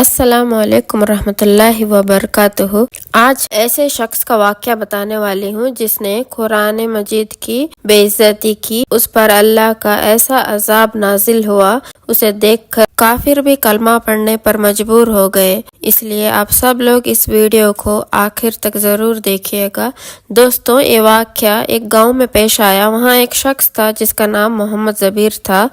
السلام علیکم ورحمۃ اللہ وبرکاتہ۔ آج ایسے شخص کا واقعہ بتانے والی ہوں جس نے قرآن مجید کی بے عزتی کی، اس پر اللہ کا ایسا عذاب نازل ہوا، اسے دیکھ کر کافر بھی کلمہ پڑھنے پر مجبور ہو گئے۔ اس لیے آپ سب لوگ اس ویڈیو کو آخر تک ضرور دیکھیے گا۔ دوستوں، یہ واقعہ ایک گاؤں میں پیش آیا۔ وہاں ایک شخص تھا جس کا نام محمد زبیر تھا۔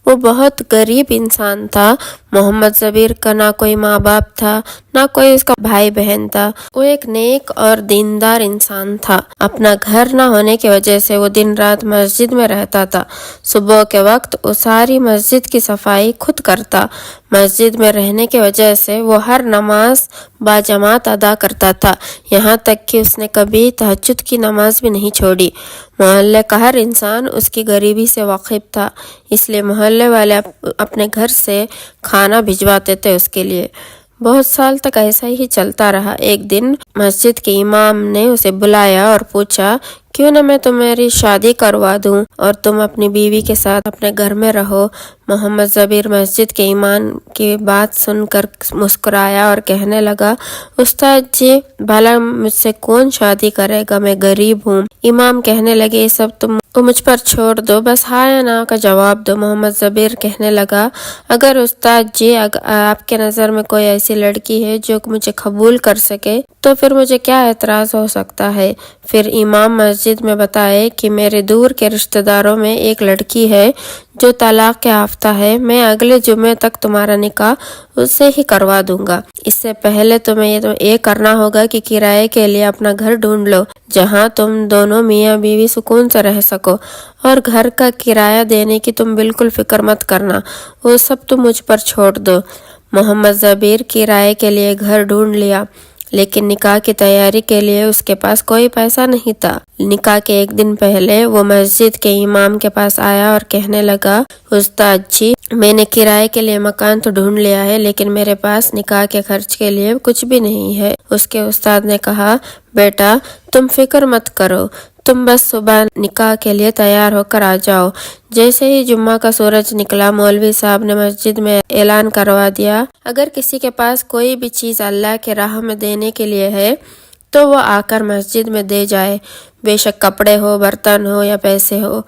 وہ بہت غریب انسان تھا۔ محمد زبیر کا نہ کوئی ماں باپ تھا، نہ کوئی اس کا بھائی بہن تھا۔ وہ ایک نیک اور دیندار انسان تھا۔ اپنا گھر نہ ہونے کی وجہ سے وہ دن رات مسجد میں رہتا تھا۔ صبح کے وقت وہ ساری مسجد کی صفائی خود کرتا۔ مسجد میں رہنے کی وجہ سے وہ ہر نماز باجماعت ادا کرتا تھا، یہاں تک کہ اس نے کبھی تہجد کی نماز بھی نہیں چھوڑی۔ محلے کا ہر انسان اس کی غریبی سے واقف تھا، اس لیے محلے والے اپنے گھر سے کھانا بھجواتے تھے اس کے لیے۔ بہت سال تک ایسا ہی چلتا رہا۔ ایک دن مسجد کے امام نے اسے بلایا اور پوچھا، کیوں نہ میں تمہاری شادی کروا دوں اور تم اپنی بیوی کے ساتھ اپنے گھر میں رہو۔ محمد زبیر مسجد کے امام کی بات سن کر مسکرایا اور کہنے لگا، استاد جی، بھلا مجھ سے کون شادی کرے گا، میں غریب ہوں۔ امام کہنے لگے، یہ سب تم مجھ پر چھوڑ دو، بس ہاں یا نا کا جواب دو۔ محمد زبیر کہنے لگا، اگر استاد جی آپ کے نظر میں کوئی ایسی لڑکی ہے جو مجھے قبول کر سکے تو پھر مجھے کیا اعتراض ہو سکتا ہے۔ پھر امام مسجد میں بتائے کہ میرے دور کے رشتہ داروں میں ایک لڑکی ہے جو طلاق یافتہ ہے، میں اگلے جمعے تک تمہارا نکاح اس سے ہی کروا دوں گا۔ اس سے پہلے تمہیں یہ کرنا ہوگا کہ کرائے کے لیے اپنا گھر ڈھونڈ لو جہاں تم دونوں میاں بیوی سکون سے رہ سکو، اور گھر کا کرایہ دینے کی تم بالکل فکر مت کرنا، وہ سب تم مجھ پر چھوڑ دو۔ محمد زبیر کرائے کے لیے گھر ڈھونڈ لیا، لیکن نکاح کی تیاری کے لیے اس کے پاس کوئی پیسہ نہیں تھا۔ نکاح کے ایک دن پہلے وہ مسجد کے امام کے پاس آیا اور کہنے لگا، استاد جی، میں نے کرائے کے لیے مکان تو ڈھونڈ لیا ہے، لیکن میرے پاس نکاح کے خرچ کے لیے کچھ بھی نہیں ہے۔ اس کے استاد نے کہا، بیٹا تم فکر مت کرو، تم بس صبح نکاح کے لیے تیار ہو کر آ جاؤ۔ جیسے ہی جمعہ کا سورج نکلا، مولوی صاحب نے مسجد میں اعلان کروا دیا، اگر کسی کے پاس کوئی بھی چیز اللہ کے راہ میں دینے کے لیے ہے تو وہ آ کر مسجد میں دے جائے، بے شک کپڑے ہو، برتن ہو یا پیسے ہو۔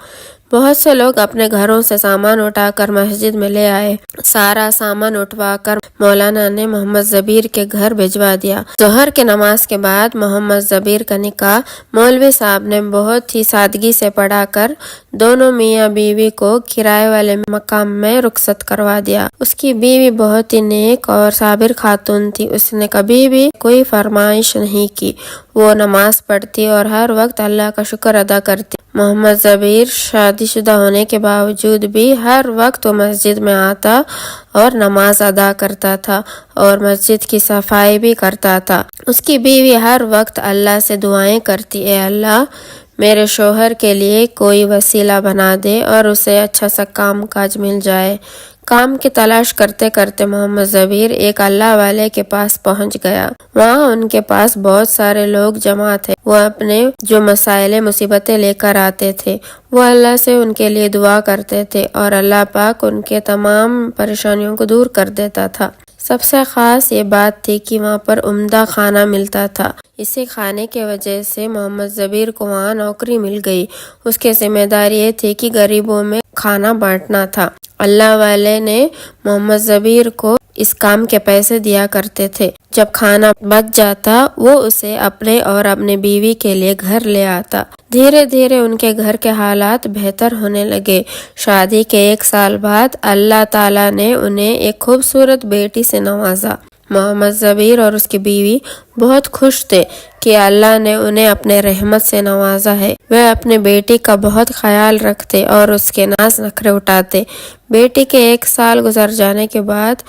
بہت سے لوگ اپنے گھروں سے سامان اٹھا کر مسجد میں لے آئے۔ سارا سامان اٹھوا کر مولانا نے محمد زبیر کے گھر بھجوا دیا۔ ظہر کی نماز کے بعد محمد زبیر کا نکاح مولوی صاحب نے بہت ہی سادگی سے پڑھا کر دونوں میاں بیوی کو کرائے والے مقام میں رخصت کروا دیا۔ اس کی بیوی بہت ہی نیک اور صابر خاتون تھی، اس نے کبھی بھی کوئی فرمائش نہیں کی، وہ نماز پڑھتی اور ہر وقت اللہ کا شکر ادا کرتی۔ محمد زبیر شادی شدہ ہونے کے باوجود بھی ہر وقت وہ مسجد میں آتا اور نماز ادا کرتا تھا اور مسجد کی صفائی بھی کرتا تھا۔ اس کی بیوی ہر وقت اللہ سے دعائیں کرتی، اے اللہ میرے شوہر کے لیے کوئی وسیلہ بنا دے اور اسے اچھا سا کام کاج مل جائے۔ کام کی تلاش کرتے کرتے محمد زبیر ایک اللہ والے کے پاس پہنچ گیا۔ وہاں ان کے پاس بہت سارے لوگ جمع تھے۔ وہ اپنے جو مسائل مصیبتیں لے کر آتے تھے وہ اللہ سے ان کے لیے دعا کرتے تھے اور اللہ پاک ان کے تمام پریشانیوں کو دور کر دیتا تھا۔ سب سے خاص یہ بات تھی کہ وہاں پر عمدہ کھانا ملتا تھا۔ اسی کھانے کی وجہ سے محمد زبیر کو وہاں نوکری مل گئی۔ اس کی ذمہ داری یہ تھی کہ غریبوں میں کھانا بانٹنا تھا۔ اللہ والے نے محمد زبیر کو اس کام کے پیسے دیا کرتے تھے۔ جب کھانا بچ جاتا وہ اسے اپنے اور اپنے بیوی کے لیے گھر لے آتا۔ دھیرے دھیرے ان کے گھر کے حالات بہتر ہونے لگے۔ شادی کے 1 سال بعد اللہ تعالیٰ نے انہیں ایک خوبصورت بیٹی سے نوازا۔ محمد زبیر اور اس کی بیوی بہت خوش تھے کہ اللہ نے انہیں اپنے رحمت سے نوازا ہے۔ وہ اپنے بیٹی کا بہت خیال رکھتے اور اس کے ناز نخرے اٹھاتے۔ بیٹی کے 1 سال گزر جانے کے بعد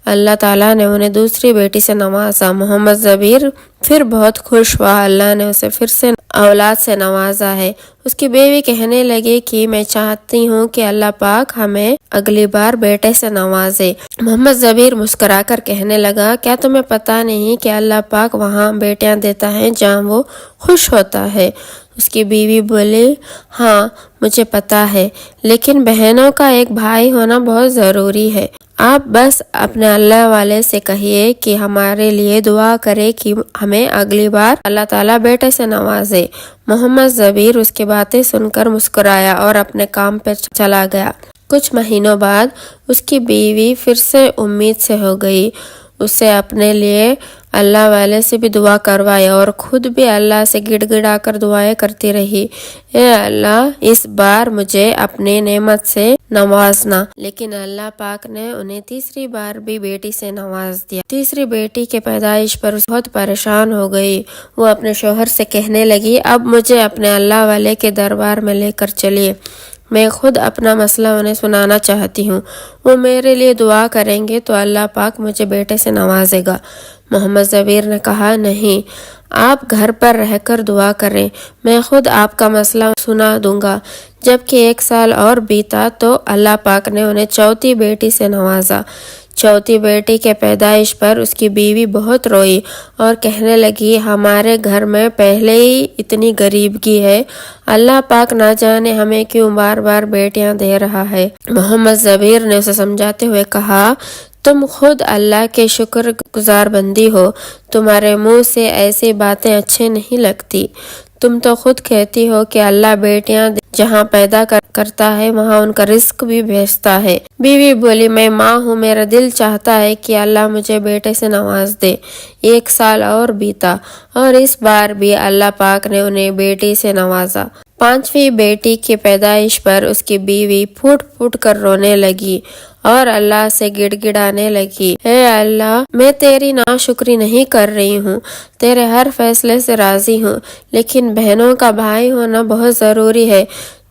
اللہ تعالیٰ نے انہیں دوسری بیٹی سے نوازا۔ محمد زبیر پھر بہت خوش ہوا، اللہ نے اسے پھر سے اولاد سے نوازا ہے۔ اس کی بیوی کہنے لگی کہ میں چاہتی ہوں کہ اللہ پاک ہمیں اگلی بار بیٹے سے نوازے۔ محمد زبیر مسکرا کر کہنے لگا، کیا تمہیں پتا نہیں کہ اللہ پاک وہاں بیٹیاں دیتا ہے جہاں وہ خوش ہوتا ہے؟ اس کی بیوی بولی، ہاں مجھے پتا ہے، لیکن بہنوں کا ایک بھائی ہونا بہت ضروری ہے۔ آپ بس اپنے اللہ والے سے کہیے کہ ہمارے لیے دعا کرے کہ ہمیں اگلی بار اللہ تعالیٰ بیٹے سے نوازے۔ محمد زبیر اس کی باتیں سن کر مسکرایا اور اپنے کام پہ چلا گیا۔ کچھ مہینوں بعد اس کی بیوی پھر سے امید سے ہو گئی۔ اسے اپنے لیے اللہ والے سے بھی دعا کروائی اور خود بھی اللہ سے گڑ گڑا کر دعائیں کرتی رہی، اے اللہ اس بار مجھے اپنی نعمت سے نوازنا۔ لیکن اللہ پاک نے انہیں تیسری بار بھی بیٹی سے نواز دیا۔ تیسری بیٹی کے پیدائش پر بہت پریشان ہو گئی۔ وہ اپنے شوہر سے کہنے لگی، اب مجھے اپنے اللہ والے کے دربار میں لے کر چلیے، میں خود اپنا مسئلہ انہیں سنانا چاہتی ہوں، وہ میرے لیے دعا کریں گے تو اللہ پاک مجھے بیٹے سے نوازے گا۔ محمد زبیر نے کہا، نہیں، آپ گھر پر رہ کر دعا کریں، میں خود آپ کا مسئلہ سنا دوں گا۔ جبکہ 1 سال اور بیتا تو اللہ پاک نے انہیں چوتھی بیٹی سے نوازا۔ چوتھی بیٹی کے پیدائش پر اس کی بیوی بہت روئی اور کہنے لگی، ہمارے گھر میں پہلے ہی اتنی غریبی ہے، اللہ پاک نہ جانے ہمیں کیوں بار بار بیٹیاں دے رہا ہے۔ محمد زبیر نے اسے سمجھاتے ہوئے کہا، تم خود اللہ کے شکر گزار بندی ہو، تمہارے منہ سے ایسی باتیں اچھے نہیں لگتی، تم تو خود کہتی ہو کہ اللہ بیٹیاں جہاں پیدا کرتا ہے وہاں ان کا رزق بھی بھیجتا ہے۔ بیوی بولی، میں ماں ہوں، میرا دل چاہتا ہے کہ اللہ مجھے بیٹے سے نواز دے۔ 1 سال اور بیتا اور اس بار بھی اللہ پاک نے انہیں بیٹی سے نوازا۔ 5ویں بیٹی کی پیدائش پر اس کی بیوی پھوٹ پھوٹ کر رونے لگی اور اللہ سے گڑ گڑانے لگی، اے اللہ، میں تیری ناشکری نہیں کر رہی ہوں، تیرے ہر فیصلے سے راضی ہوں، لیکن بہنوں کا بھائی ہونا بہت ضروری ہے،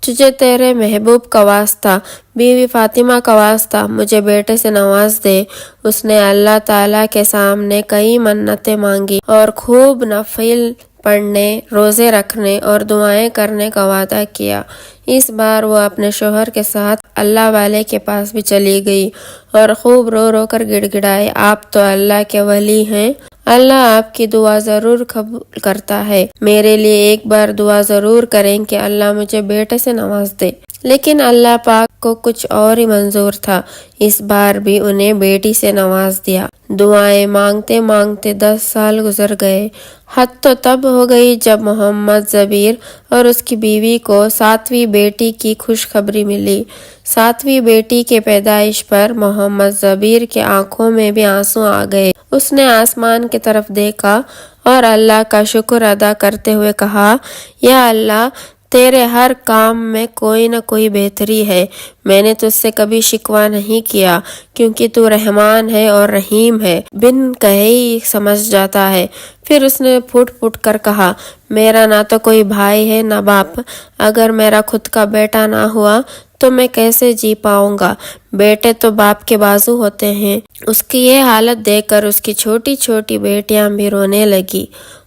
تجھے تیرے محبوب کا واسطہ، بیوی فاطمہ کا واسطہ مجھے بیٹے سے نواز دے۔ اس نے اللہ تعالیٰ کے سامنے کئی منتیں مانگی اور خوب نفل پڑھنے، روزے رکھنے اور دعائیں کرنے کا وعدہ کیا۔ اس بار وہ اپنے شوہر کے ساتھ اللہ والے کے پاس بھی چلی گئی اور خوب رو رو کر گڑ گڑائے، آپ تو اللہ کے ولی ہیں، اللہ آپ کی دعا ضرور قبول کرتا ہے، میرے لیے ایک بار دعا ضرور کریں کہ اللہ مجھے بیٹے سے نواز دے۔ لیکن اللہ پاک کو کچھ اور ہی منظور تھا، اس بار بھی انہیں بیٹی سے نواز دیا۔ دعائیں مانگتے مانگتے 10 سال گزر گئے۔ حد تو تب ہو گئی جب محمد زبیر اور اس کی بیوی کو 7ویں بیٹی کی خوشخبری ملی۔ 7ویں بیٹی کے پیدائش پر محمد زبیر کی آنکھوں میں بھی آنسو آ گئے۔ اس نے آسمان کی طرف دیکھا اور اللہ کا شکر ادا کرتے ہوئے کہا، یا اللہ، تیرے ہر کام میں کوئی نہ کوئی بہتری ہے، میں نے تجھ سے کبھی شکوہ نہیں کیا کیونکہ تو رحمان ہے اور رحیم ہے، بن کہے ہی سمجھ جاتا ہے۔ پھر اس نے پھوٹ پھوٹ کر کہا، میرا نہ تو کوئی بھائی ہے نہ باپ، اگر میرا خود کا بیٹا نہ ہوا تو میں کیسے جی پاؤں گا، بیٹے تو باپ کے بازو ہوتے ہیں۔ اس کی یہ حالت دیکھ کر اس کی چھوٹی چھوٹی بیٹیاں بھی رونے لگی۔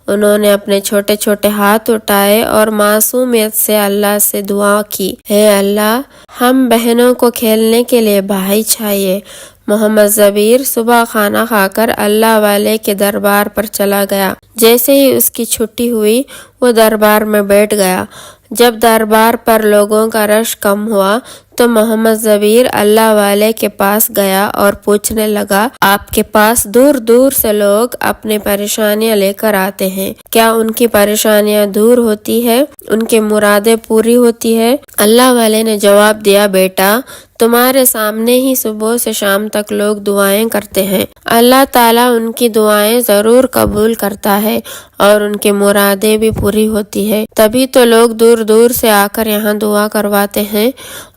انہوں نے اپنے چھوٹے چھوٹے ہاتھ اٹھائے اور معصومیت سے اللہ سے دعا کی، اے اللہ، ہم بہنوں کو کھیلنے کے لیے بھائی چاہیے۔ محمد زبیر صبح کھانا کھا کر اللہ والے کے دربار پر چلا گیا۔ جیسے ہی اس کی چھٹی ہوئی وہ دربار میں بیٹھ گیا۔ جب دربار پر لوگوں کا رش کم ہوا تو محمد زبیر اللہ والے کے پاس گیا اور پوچھنے لگا، آپ کے پاس دور دور سے لوگ اپنی پریشانیاں لے کر آتے ہیں، کیا ان کی پریشانیاں دور ہوتی ہے، ان کی مرادیں پوری ہوتی ہے؟ اللہ والے نے جواب دیا، بیٹا، تمہارے سامنے ہی صبح سے شام تک لوگ دعائیں کرتے ہیں، اللہ تعالیٰ ان کی دعائیں ضرور قبول کرتا ہے اور ان کی مرادیں بھی پوری ہوتی ہے، تبھی تو لوگ دور دور سے آ کر یہاں دعا کرواتے ہیں،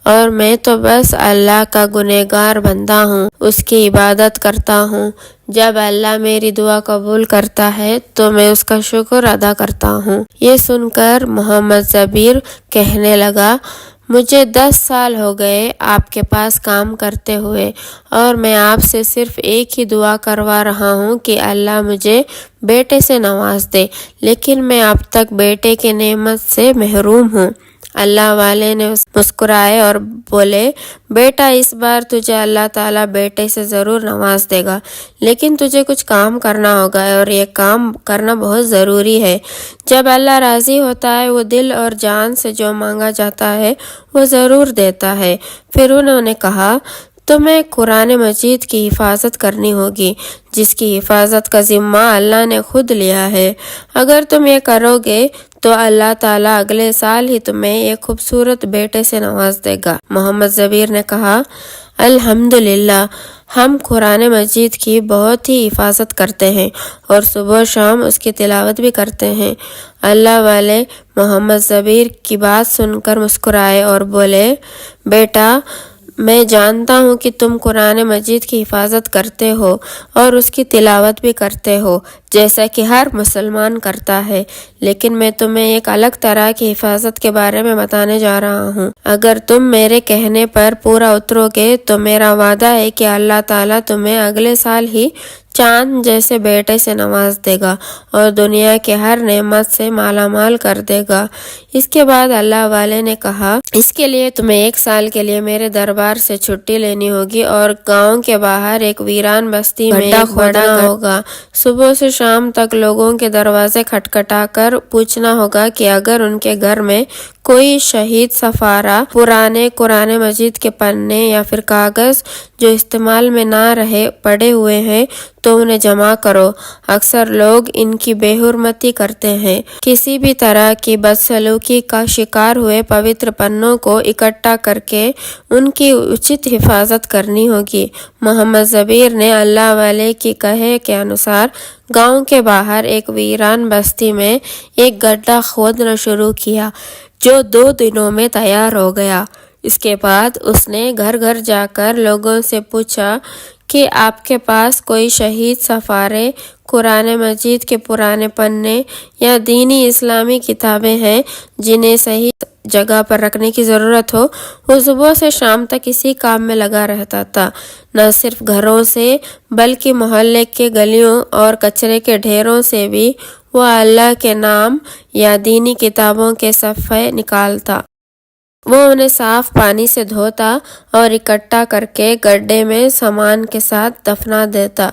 اور میں تو بس اللہ کا گنہگار بندہ ہوں، اس کی عبادت کرتا ہوں، جب اللہ میری دعا قبول کرتا ہے تو میں اس کا شکر ادا کرتا ہوں۔ یہ سن کر محمد زبیر کہنے لگا، مجھے 10 سال ہو گئے آپ کے پاس کام کرتے ہوئے اور میں آپ سے صرف ایک ہی دعا کروا رہا ہوں کہ اللہ مجھے بیٹے سے نواز دے، لیکن میں اب تک بیٹے کی نعمت سے محروم ہوں۔ اللہ والے نے مسکرائے اور بولے، بیٹا، اس بار تجھے اللہ تعالیٰ بیٹے سے ضرور نواز دے گا، لیکن تجھے کچھ کام کرنا ہوگا اور یہ کام کرنا بہت ضروری ہے۔ جب اللہ راضی ہوتا ہے وہ دل اور جان سے جو مانگا جاتا ہے وہ ضرور دیتا ہے۔ پھر انہوں نے کہا، تمہیں قرآن مجید کی حفاظت کرنی ہوگی جس کی حفاظت کا ذمہ اللہ نے خود لیا ہے۔ اگر تم یہ کرو گے تو اللہ تعالیٰ اگلے سال ہی تمہیں ایک خوبصورت بیٹے سے نواز دے گا۔ محمد زبیر نے کہا، الحمدللہ، ہم قرآن مجید کی بہت ہی حفاظت کرتے ہیں اور صبح و شام اس کی تلاوت بھی کرتے ہیں۔ اللہ والے محمد زبیر کی بات سن کر مسکرائے اور بولے، بیٹا، میں جانتا ہوں کہ تم قرآن مجید کی حفاظت کرتے ہو اور اس کی تلاوت بھی کرتے ہو جیسا کہ ہر مسلمان کرتا ہے، لیکن میں تمہیں ایک الگ طرح کی حفاظت کے بارے میں بتانے جا رہا ہوں۔ اگر تم میرے کہنے پر پورا اترو گے تو میرا وعدہ ہے کہ اللہ تعالیٰ تمہیں اگلے سال ہی چاند جیسے بیٹے سے نواز دے گا اور دنیا کے ہر نعمت سے مالا مال کر دے گا۔ اس کے بعد اللہ والے نے کہا، اس کے لیے تمہیں 1 سال کے لیے میرے دربار سے چھٹی لینی ہوگی اور گاؤں کے باہر ایک ویران بستی میں کھودنا ہوگا۔ صبح سے شام تک لوگوں کے دروازے کھٹکھٹا کر پوچھنا ہوگا کہ اگر ان کے گھر میں کوئی شہید صفارہ پرانے قرآن مجید کے پنے یا پھر کاغذ جو استعمال میں نہ رہے پڑے ہوئے ہیں تو انہیں جمع کرو۔ اکثر لوگ ان کی بے حرمتی کرتے ہیں۔ کسی بھی طرح کی بدسلوکی کا شکار ہوئے پوتر پنوں کو اکٹھا کر کے ان کی اچت حفاظت کرنی ہوگی۔ محمد زبیر نے اللہ والے کی کہے کے انوسار گاؤں کے باہر ایک ویران بستی میں ایک گڈھا کھودنا شروع کیا جو 2 دنوں میں تیار ہو گیا۔ اس کے بعد اس نے گھر گھر جا کر لوگوں سے پوچھا کہ آپ کے پاس کوئی شہید صفارے قرآن مجید کے پرانے پنے یا دینی اسلامی کتابیں ہیں جنہیں صحیح جگہ پر رکھنے کی ضرورت ہو۔ وہ صبح سے شام تک اسی کام میں لگا رہتا تھا۔ نہ صرف گھروں سے بلکہ محلے کے گلیوں اور کچرے کے ڈھیروں سے بھی وہ اللہ کے نام یا دینی کتابوں کے صفحے نکالتا۔ وہ انہیں صاف پانی سے دھوتا اور اکٹھا کر کے گڈھے میں سامان کے ساتھ دفنا دیتا۔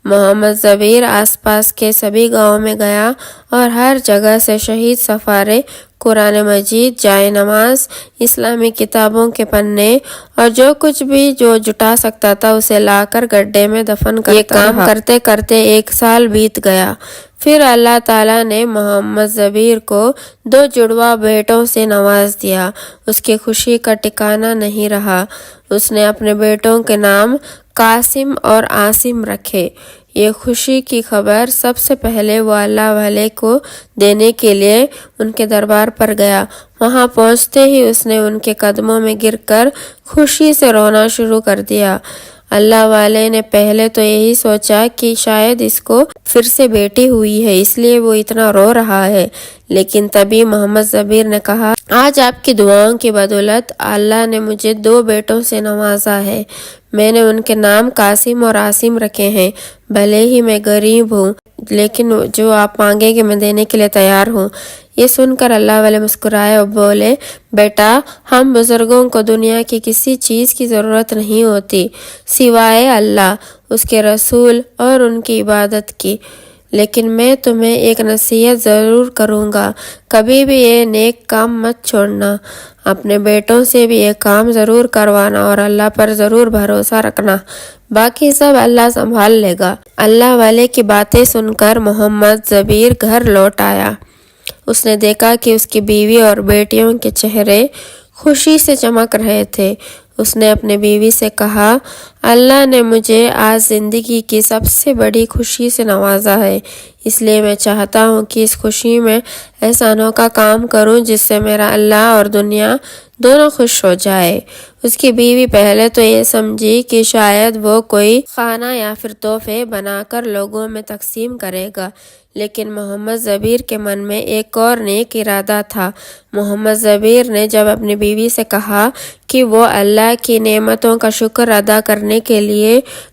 محمد زبیر آس پاس کے سبھی گاؤں میں گیا اور ہر جگہ سے شہید صفارے قرآن مجید، جائے نماز، اسلامی کتابوں کے پنے اور جو کچھ بھی جو جٹا سکتا تھا اسے لا کر گڈھے میں دفن کرتا۔ یہ کام کرتے کرتے 1 سال بیت گیا۔ پھر اللہ تعالیٰ نے محمد زبیر کو 2 جڑواں بیٹوں سے نواز دیا۔ اس کی خوشی کا ٹھکانہ نہیں رہا۔ اس نے اپنے بیٹوں کے نام قاسم اور عاصم رکھے۔ یہ خوشی کی خبر سب سے پہلے وہ اللہ والے کو دینے کے لیے ان کے دربار پر گیا۔ وہاں پہنچتے ہی اس نے ان کے قدموں میں گر کر خوشی سے رونا شروع کر دیا۔ اللہ والے نے پہلے تو یہی سوچا کہ شاید اس کو پھر سے بیٹی ہوئی ہے اس لیے وہ اتنا رو رہا ہے، لیکن تبھی محمد زبیر نے کہا، آج آپ کی دعاؤں کی بدولت اللہ نے مجھے 2 بیٹوں سے نوازا ہے۔ میں نے ان کے نام قاسم اور عاصم رکھے ہیں۔ بھلے ہی میں غریب ہوں لیکن جو آپ مانگیں گے میں دینے کے لیے تیار ہوں۔ یہ سن کر اللہ والے مسکرائے اور بولے، بیٹا، ہم بزرگوں کو دنیا کی کسی چیز کی ضرورت نہیں ہوتی سوائے اللہ، اس کے رسول اور ان کی عبادت کی، لیکن میں تمہیں ایک نصیحت ضرور کروں گا، کبھی بھی یہ نیک کام مت چھوڑنا، اپنے بیٹوں سے بھی یہ کام ضرور کروانا اور اللہ پر ضرور بھروسہ رکھنا، باقی سب اللہ سنبھال لے گا۔ اللہ والے کی باتیں سن کر محمد زبیر گھر لوٹ آیا۔ اس نے دیکھا کہ اس کی بیوی اور بیٹیوں کے چہرے خوشی سے چمک رہے تھے۔ اس نے اپنے بیوی سے کہا، اللہ نے مجھے آج زندگی کی سب سے بڑی خوشی سے نوازا ہے، اس لیے میں چاہتا ہوں کہ اس خوشی میں ایسا انوکھا کام کروں جس سے میرا اللہ اور دنیا دونوں خوش ہو جائے۔ اس کی بیوی پہلے تو یہ سمجھی کہ شاید وہ کوئی کھانا یا پھر تحفے بنا کر لوگوں میں تقسیم کرے گا، لیکن محمد زبیر کے من میں ایک اور نیک ارادہ تھا۔ محمد زبیر نے جب اپنی بیوی سے کہا کہ وہ اللہ کی نعمتوں کا شکر ادا کرنے کے لیے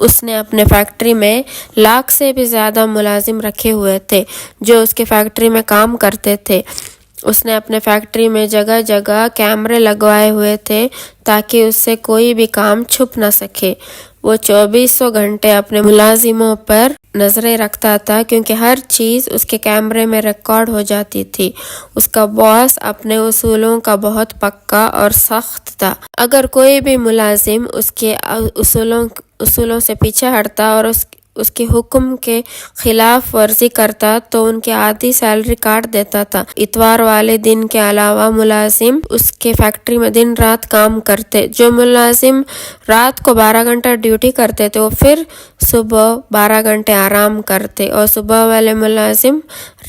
اس نے اپنے فیکٹری میں 1,00,000 سے بھی زیادہ ملازم رکھے ہوئے تھے جو اس کے فیکٹری میں کام کرتے تھے۔ اس نے اپنے فیکٹری میں جگہ جگہ کیمرے لگوائے ہوئے تھے تاکہ اس سے کوئی بھی کام چھپ نہ سکے۔ وہ 24 گھنٹے اپنے ملازموں پر نظریں رکھتا تھا کیونکہ ہر چیز اس کے کیمرے میں ریکارڈ ہو جاتی تھی۔ اس کا باس اپنے اصولوں کا بہت پکا اور سخت تھا۔ اگر کوئی بھی ملازم اس کے اصولوں سے پیچھے ہٹتا اور اس کے حکم کے خلاف ورزی کرتا تو ان کی آدھی سیلری کاٹ دیتا تھا۔ اتوار والے دن کے علاوہ ملازم اس کے فیکٹری میں دن رات کام کرتے۔ جو ملازم رات کو 12 گھنٹہ ڈیوٹی کرتے تھے وہ پھر صبح 12 گھنٹے آرام کرتے اور صبح والے ملازم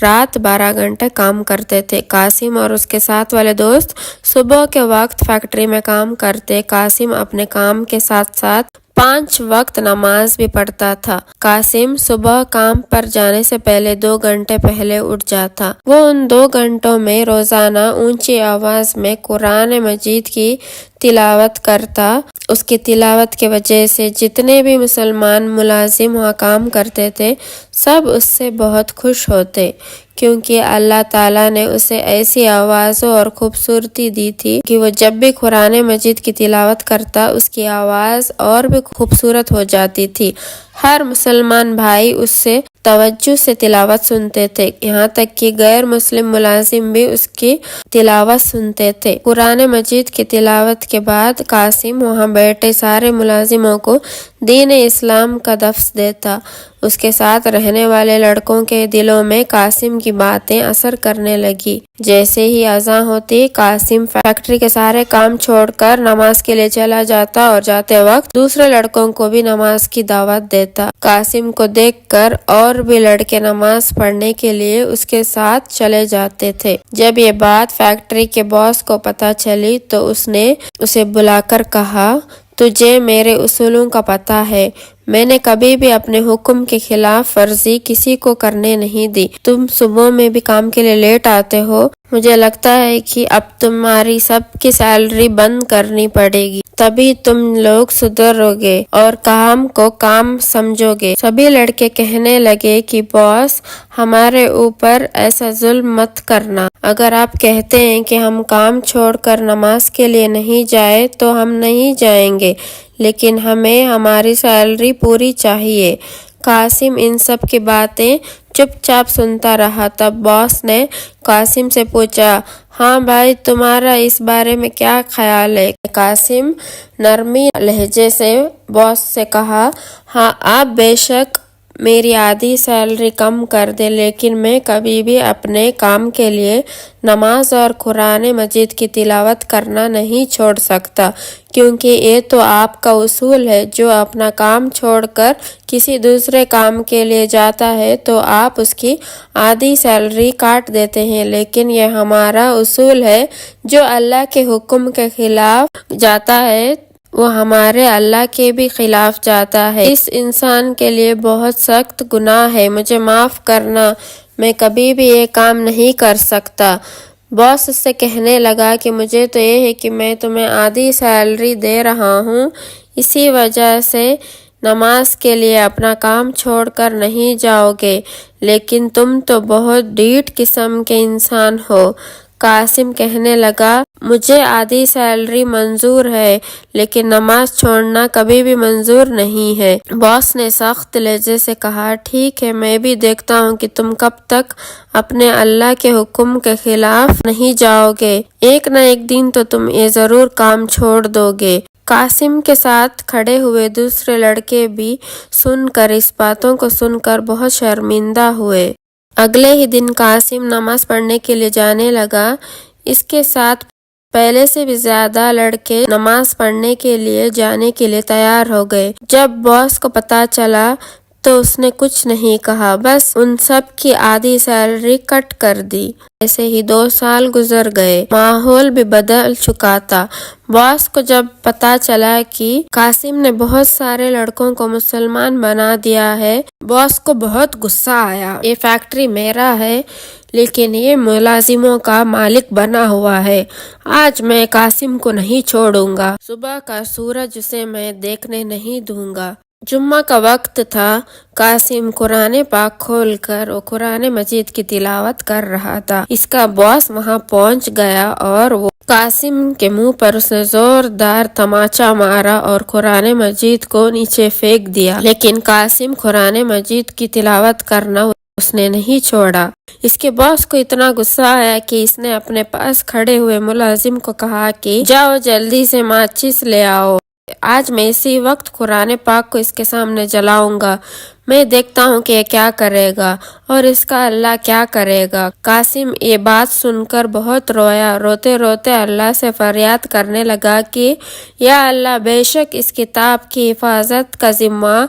رات 12 گھنٹے کام کرتے تھے۔ قاسم اور اس کے ساتھ والے دوست صبح کے وقت فیکٹری میں کام کرتے۔ قاسم اپنے کام کے ساتھ ساتھ 5 وقت نماز بھی پڑھتا تھا۔ قاسم صبح کام پر جانے سے پہلے 2 گھنٹے پہلے اٹھ جاتا۔ وہ ان 2 گھنٹوں میں روزانہ اونچی آواز میں قرآن مجید کی تلاوت کرتا۔ اس کی تلاوت کی وجہ سے جتنے بھی مسلمان ملازم وہاں کام کرتے تھے سب اس سے بہت خوش ہوتے کیونکہ اللہ تعالیٰ نے اسے ایسی آوازوں اور خوبصورتی دی تھی کہ وہ جب بھی قرآن مجید کی تلاوت کرتا اس کی آواز اور بھی خوبصورت ہو جاتی تھی۔ ہر مسلمان بھائی اس سے توجہ سے تلاوت سنتے تھے، یہاں تک کہ غیر مسلم ملازم بھی اس کی تلاوت سنتے تھے۔ قرآن مجید کی تلاوت کے بعد قاسم وہاں بیٹھے سارے ملازموں کو دین اسلام کا درس دیتا۔ اس کے ساتھ رہنے والے لڑکوں کے دلوں میں قاسم کی باتیں اثر کرنے لگی۔ جیسے ہی اذان ہوتی قاسم فیکٹری کے سارے کام چھوڑ کر نماز کے لیے چلا جاتا اور جاتے وقت دوسرے لڑکوں کو بھی نماز کی دعوت دیتا۔ قاسم کو دیکھ کر اور بھی لڑکے نماز پڑھنے کے لیے اس کے ساتھ چلے جاتے تھے۔ جب یہ بات فیکٹری کے باس کو پتہ چلی تو اس نے اسے بلا کر کہا، تجھے میرے اصولوں کا پتہ ہے، میں نے کبھی بھی اپنے حکم کے خلاف ورزی کسی کو کرنے نہیں دی۔ تم صبح میں بھی کام کے لیے لیٹ آتے ہو، مجھے لگتا ہے کہ اب تمہاری سب کی سیلری بند کرنی پڑے گی، تبھی تم لوگ سدھرو گے اور کام کو کام سمجھو گے۔ سبھی لڑکے کہنے لگے کہ باس ہمارے اوپر ایسا ظلم مت کرنا، اگر آپ کہتے ہیں کہ ہم کام چھوڑ کر نماز کے لیے نہیں جائیں تو ہم نہیں جائیں گے، لیکن ہمیں ہماری سیلری پوری چاہیے۔ قاسم ان سب کی باتیں چپ چاپ سنتا رہا۔ تب باس نے قاسم سے پوچھا، ہاں بھائی تمہارا اس بارے میں کیا خیال ہے؟ قاسم نرمی لہجے سے باس سے کہا، ہاں آپ بے شک میری آدھی سیلری کم کر دے لیکن میں کبھی بھی اپنے کام کے لیے نماز اور قرآن مجید کی تلاوت کرنا نہیں چھوڑ سکتا، کیونکہ یہ تو آپ کا اصول ہے۔ جو اپنا کام چھوڑ کر کسی دوسرے کام کے لیے جاتا ہے تو آپ اس کی آدھی سیلری کاٹ دیتے ہیں، لیکن یہ ہمارا اصول ہے، جو اللہ کے حکم کے خلاف جاتا ہے وہ ہمارے اللہ کے بھی خلاف جاتا ہے۔ اس انسان کے لیے بہت سخت گناہ ہے، مجھے معاف کرنا، میں کبھی بھی یہ کام نہیں کر سکتا۔ باس اس سے کہنے لگا کہ مجھے تو یہ ہے کہ میں تمہیں آدھی سیلری دے رہا ہوں، اسی وجہ سے نماز کے لیے اپنا کام چھوڑ کر نہیں جاؤ گے، لیکن تم تو بہت ڈھیٹ قسم کے انسان ہو۔ قاسم کہنے لگا، مجھے آدھی سیلری منظور ہے لیکن نماز چھوڑنا کبھی بھی منظور نہیں ہے۔ باس نے سخت لہجے سے کہا، ٹھیک ہے، میں بھی دیکھتا ہوں کہ تم کب تک اپنے اللہ کے حکم کے خلاف نہیں جاؤ گے، ایک نہ ایک دن تو تم یہ ضرور کام چھوڑ دو گے۔ قاسم کے ساتھ کھڑے ہوئے دوسرے لڑکے بھی سن کر اس باتوں کو سن کر بہت شرمندہ ہوئے۔ اگلے ہی دن قاسم نماز پڑھنے کے لیے جانے لگا۔ اس کے ساتھ پہلے سے بھی زیادہ لڑکے نماز پڑھنے کے لیے جانے کے لیے تیار ہو گئے۔ جب باس کو پتہ چلا تو اس نے کچھ نہیں کہا، بس ان سب کی آدھی سیلری کٹ کر دی۔ ایسے ہی 2 سال گزر گئے، ماحول بھی بدل چکا تھا۔ باس کو جب پتہ چلا کہ قاسم نے بہت سارے لڑکوں کو مسلمان بنا دیا ہے، باس کو بہت غصہ آیا۔ یہ فیکٹری میرا ہے لیکن یہ ملازموں کا مالک بنا ہوا ہے، آج میں قاسم کو نہیں چھوڑوں گا، صبح کا سورج اسے میں دیکھنے نہیں دوں گا۔ جمعہ کا وقت تھا۔ قاسم قرآن پاک کھول کر وہ قرآن مجید کی تلاوت کر رہا تھا۔ اس کا باس وہاں پہنچ گیا اور وہ قاسم کے منہ پر اس نے زوردار تماچا مارا اور قرآن مجید کو نیچے پھینک دیا، لیکن قاسم قرآن مجید کی تلاوت کرنا اس نے نہیں چھوڑا۔ اس کے باس کو اتنا غصہ آیا کہ اس نے اپنے پاس کھڑے ہوئے ملازم کو کہا کہ جاؤ جلدی سے ماچس لے آؤ، آج میں اسی وقت قرآن پاک کو اس کے سامنے جلاؤں گا، میں دیکھتا ہوں کہ یہ کیا کرے گا اور اس کا اللہ کیا کرے گا۔ قاسم یہ بات سن کر بہت رویا، روتے روتے اللہ سے فریاد کرنے لگا کہ یا اللہ، بے شک اس کتاب کی حفاظت کا ذمہ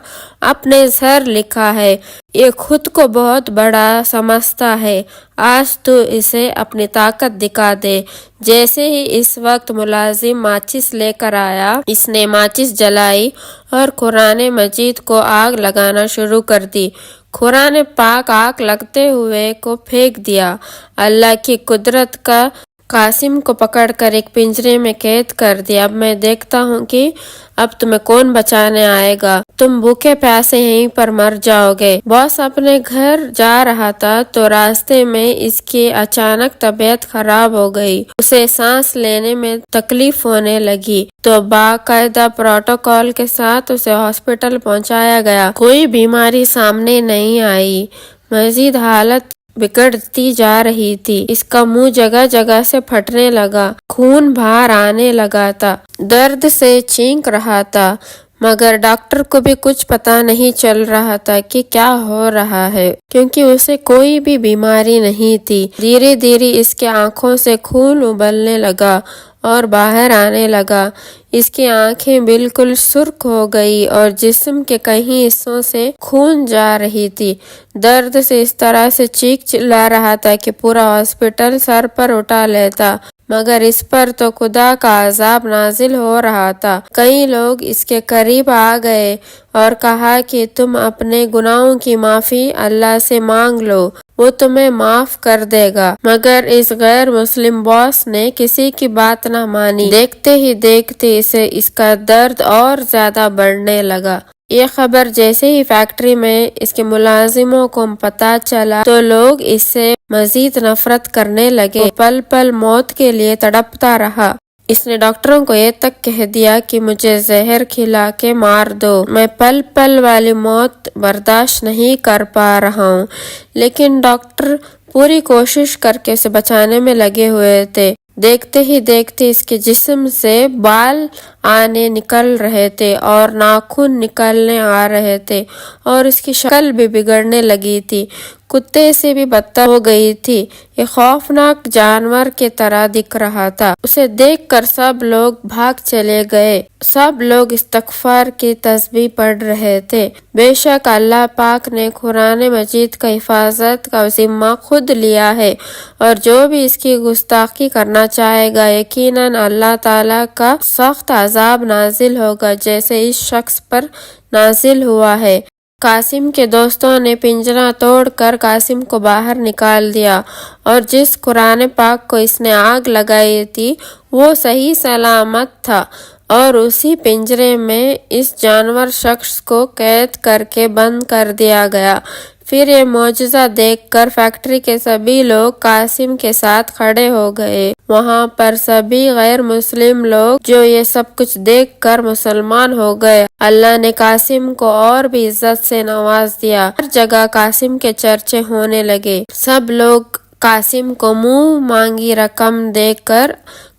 اپنے سر لکھا ہے، یہ خود کو بہت بڑا سمجھتا ہے، آج تو اسے اپنی طاقت دکھا دے۔ جیسے ہی اس وقت ملازم ماچس لے کر آیا، اس نے ماچس جلائی اور قرآن مجید کو آگ لگانا شروع کر دی۔ قرآن پاک آگ لگتے ہوئے کو پھینک دیا۔ اللہ کی قدرت کا قاسم کو پکڑ کر ایک پنجرے میں قید کر دیا۔ اب میں دیکھتا ہوں کہ اب تمہیں کون بچانے آئے گا، تم بھوکے پیاسے یہیں پر مر جاؤ گے۔ باس اپنے گھر جا رہا تھا تو راستے میں اس کی اچانک طبیعت خراب ہو گئی، اسے سانس لینے میں تکلیف ہونے لگی تو باقاعدہ پروٹوکول کے ساتھ اسے ہاسپٹل پہنچایا گیا۔ کوئی بیماری سامنے نہیں آئی، مزید حالت بگڑتی جا رہی تھی۔ اس کا منہ جگہ جگہ سے پھٹنے لگا، خون باہر آنے لگا تھا، درد سے چینک رہا تھا، مگر ڈاکٹر کو بھی کچھ پتا نہیں چل رہا تھا کہ کیا ہو رہا ہے، کیونکہ اسے کوئی بھی بیماری نہیں تھی۔ دھیرے دھیرے اس کے آنکھوں سے خون ابلنے لگا اور باہر آنے لگا، اس کی آنکھیں بالکل سرخ ہو گئی اور جسم کے کئی حصوں سے خون جا رہی تھی۔ درد سے اس طرح سے چیخ چلا رہا تھا کہ پورا ہاسپٹل سر پر اٹھا لیتا، مگر اس پر تو خدا کا عذاب نازل ہو رہا تھا۔ کئی لوگ اس کے قریب آ گئے اور کہا کہ تم اپنے گناہوں کی معافی اللہ سے مانگ لو، وہ تمہیں معاف کر دے گا، مگر اس غیر مسلم باس نے کسی کی بات نہ مانی۔ دیکھتے ہی دیکھتے اسے اس کا درد اور زیادہ بڑھنے لگا۔ یہ خبر جیسے ہی فیکٹری میں اس کے ملازموں کو پتا چلا تو لوگ اس سے مزید نفرت کرنے لگے۔ وہ پل پل موت کے لیے تڑپتا رہا۔ اس نے ڈاکٹروں کو یہ تک کہہ دیا کہ مجھے زہر کھلا کے مار دو، میں پل پل والی موت برداشت نہیں کر پا رہا ہوں، لیکن ڈاکٹر پوری کوشش کر کے اسے بچانے میں لگے ہوئے تھے۔ دیکھتے ہی دیکھتے اس کے جسم سے بال آنے نکل رہے تھے اور ناخن نکلنے آ رہے تھے اور اس کی شکل بھی بگڑنے لگی تھی، کتے سے بھی بدتر ہو گئی تھی۔ یہ خوفناک جانور کی طرح دکھ رہا تھا۔ اسے دیکھ کر سب لوگ بھاگ چلے گئے، سب لوگ استغفار کی تسبیح پڑھ رہے تھے۔ بے شک اللہ پاک نے قرآن مجید کا حفاظت کا ذمہ خود لیا ہے اور جو بھی اس کی گستاخی کرنا چاہے گا، یقیناً اللہ تعالیٰ کا سخت عذاب نازل ہوگا، جیسے اس شخص پر نازل ہوا ہے۔ قاسم کے دوستوں نے پنجرہ توڑ کر قاسم کو باہر نکال دیا اور جس قرآن پاک کو اس نے آگ لگائی تھی وہ صحیح سلامت تھا اور اسی پنجرے میں اس جانور شخص کو قید کر کے بند کر دیا گیا۔ پھر یہ معجزہ دیکھ کر فیکٹری کے سبھی لوگ قاسم کے ساتھ کھڑے ہو گئے۔ وہاں پر سبھی غیر مسلم لوگ جو یہ سب کچھ دیکھ کر مسلمان ہو گئے۔ اللہ نے قاسم کو اور بھی عزت سے نواز دیا، ہر جگہ قاسم کے چرچے ہونے لگے۔ سب لوگ قاسم کو منہ مانگی رقم دے کر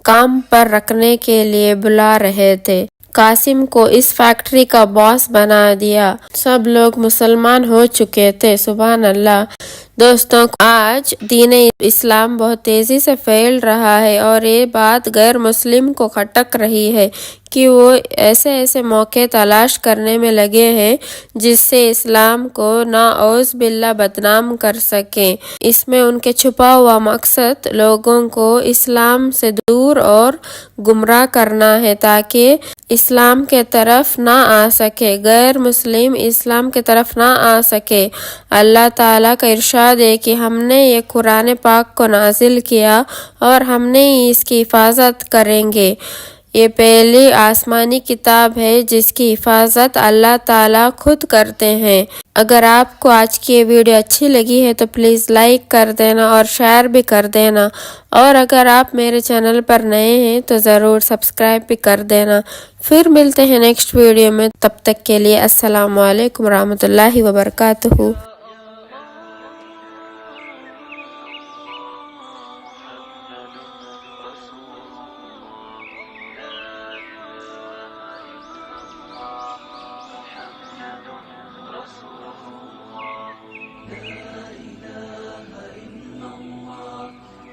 کام پر رکھنے کے لیے بلا رہے تھے۔ قاسم کو اس فیکٹری کا باس بنا دیا۔ سب لوگ مسلمان ہو چکے تھے۔ سبحان اللہ۔ دوستوں، آج دین اسلام بہت تیزی سے پھیل رہا ہے اور یہ بات غیر مسلم کو کھٹک رہی ہے کہ وہ ایسے موقع تلاش کرنے میں لگے ہیں جس سے اسلام کو نعوذ باللہ بدنام کر سکیں۔ اس میں ان کے چھپا ہوا مقصد لوگوں کو اسلام سے دور اور گمراہ کرنا ہے تاکہ اسلام کے طرف نہ آ سکے، غیر مسلم اسلام کے طرف نہ آ سکے۔ اللہ تعالیٰ کا ارشاد ہے کہ ہم نے یہ قرآن پاک کو نازل کیا اور ہم نے اس کی حفاظت کریں گے۔ یہ پہلی آسمانی کتاب ہے جس کی حفاظت اللہ تعالیٰ خود کرتے ہیں۔ اگر آپ کو آج کی یہ ویڈیو اچھی لگی ہے تو پلیز لائک کر دینا اور شیئر بھی کر دینا، اور اگر آپ میرے چینل پر نئے ہیں تو ضرور سبسکرائب بھی کر دینا۔ پھر ملتے ہیں نیکسٹ ویڈیو میں، تب تک کے لیے السلام علیکم ورحمۃ اللہ وبرکاتہ۔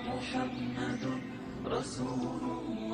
محمد رسول الله